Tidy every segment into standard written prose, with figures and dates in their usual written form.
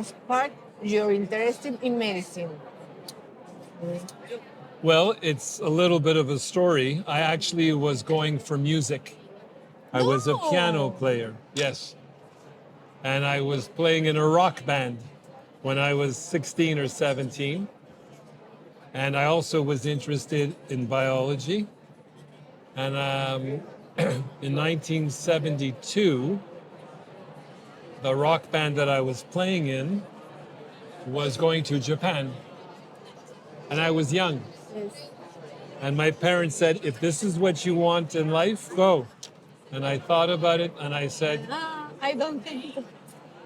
sparked your interest in medicine? Well, it's a little bit of a story. I actually was going for music. I was a piano player, yes. And I was playing in a rock band when I was 16 or 17. And I also was interested in biology. And in 1972, the rock band that I was playing in was going to Japan. And I was young. Yes. And my parents said, if this is what you want in life, go. And I thought about it and I said, I don't think so.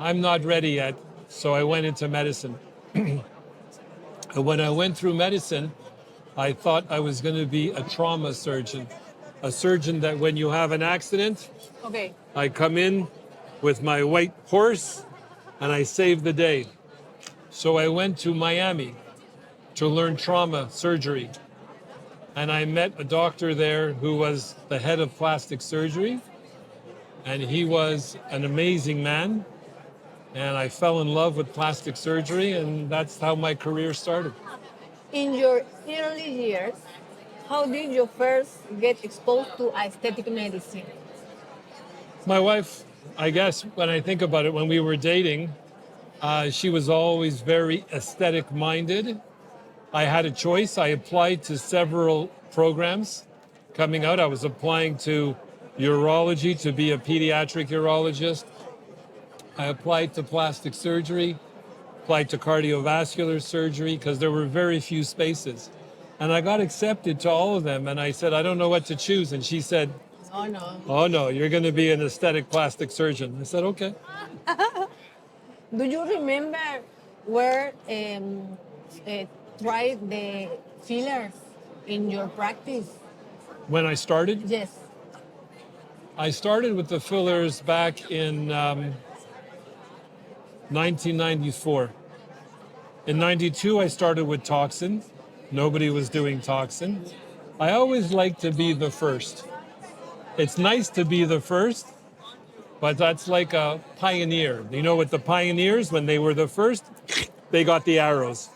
I'm not ready yet. So I went into medicine. And when I went through medicine, I thought I was going to be a trauma surgeon. A surgeon that when you have an accident, Okay. I come in with my white horse and I save the day. So I went to Miami to learn trauma surgery. And I met a doctor there who was the head of plastic surgery. And he was an amazing man. And I fell in love with plastic surgery, and that's how my career started. In your early years, how did you first get exposed to aesthetic medicine? My wife, I guess, when I think about it, when we were dating, she was always very aesthetic minded. I had a choice. I applied to several programs coming out. I was applying to urology to be a pediatric urologist. I applied to plastic surgery, applied to cardiovascular surgery because there were very few spaces. And I got accepted to all of them. And I said, I don't know what to choose. And she said, oh no, you're going to be an aesthetic plastic surgeon. I said, okay. Do you remember where tried the fillers in your practice? When I started, Yes. I started with the fillers back in 1994. In 92, I started with toxin. Nobody was doing toxin. I always like to be the first. It's nice to be the first, but that's like a pioneer. You know, with the pioneers, when they were the first, they got the arrows.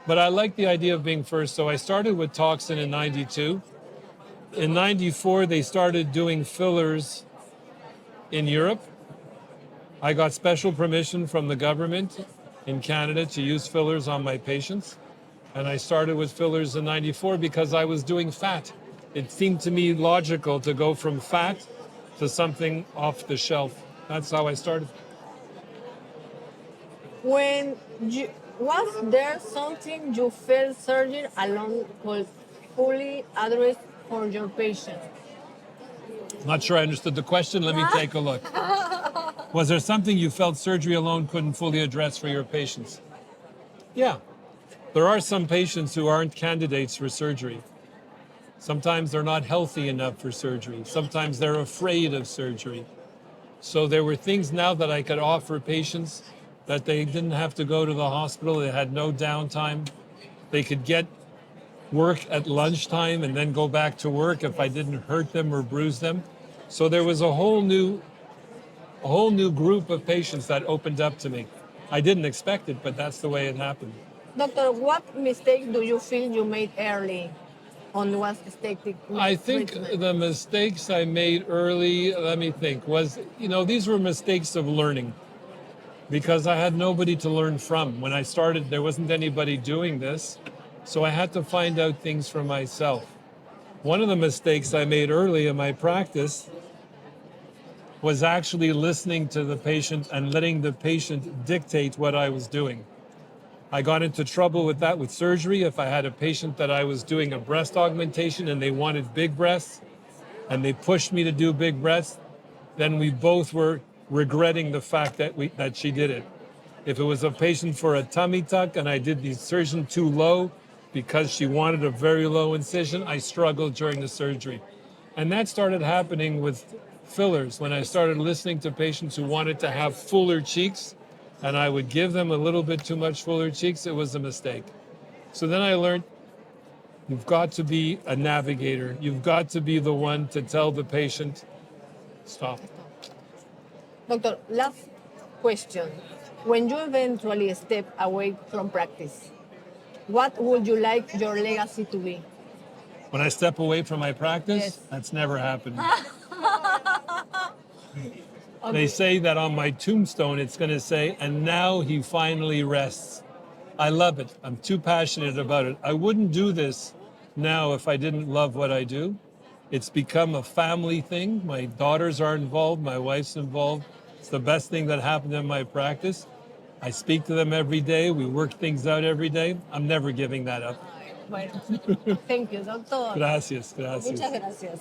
But I like the idea of being first, so I started with toxin in 92. In 94, they started doing fillers in Europe. I got special permission from the government in Canada to use fillers on my patients. And I started with fillers in 94 because I was doing fat. It seemed to me logical to go from fat to something off the shelf. That's how I started. Was there something you felt surgery alone could fully address for your patient? Not sure I understood the question. Let me take a look. Was there something you felt surgery alone couldn't fully address for your patients? Yeah. There are some patients who aren't candidates for surgery. Sometimes they're not healthy enough for surgery. Sometimes they're afraid of surgery. So there were things now that I could offer patients that they didn't have to go to the hospital. They had no downtime. They could get work at lunchtime and then go back to work if I didn't hurt them or bruise them. So there was a whole new group of patients that opened up to me. I didn't expect it, but that's the way it happened. Doctor, what mistake do you feel you made early on was aesthetic I think treatment? the mistakes I made early, let me think, was, these were mistakes of learning because I had nobody to learn from. When I started, there wasn't anybody doing this, so I had to find out things for myself. One of the mistakes I made early in my practice was actually listening to the patient and letting the patient dictate what I was doing. I got into trouble with that with surgery. If I had a patient that I was doing a breast augmentation and they wanted big breasts and they pushed me to do big breasts, then we both were regretting the fact that she did it. If it was a patient for a tummy tuck and I did the incision too low because she wanted a very low incision, I struggled during the surgery. And that started happening with fillers when I started listening to patients who wanted to have fuller cheeks and I would give them a little bit too much fuller cheeks. It was a mistake. So then I learned you've got to be a navigator. You've got to be the one to tell the patient, stop. Doctor, last question. When you eventually step away from practice, what would you like your legacy to be? When I step away from my practice, Yes. that's never happened. Okay. They say that on my tombstone, it's going to say, and now he finally rests. I love it. I'm too passionate about it. I wouldn't do this now if I didn't love what I do. It's become a family thing. My daughters are involved. My wife's involved. It's the best thing that happened in my practice. I speak to them every day. We work things out every day. I'm never giving that up. Bueno, thank you, doctor. Gracias, gracias. Muchas gracias.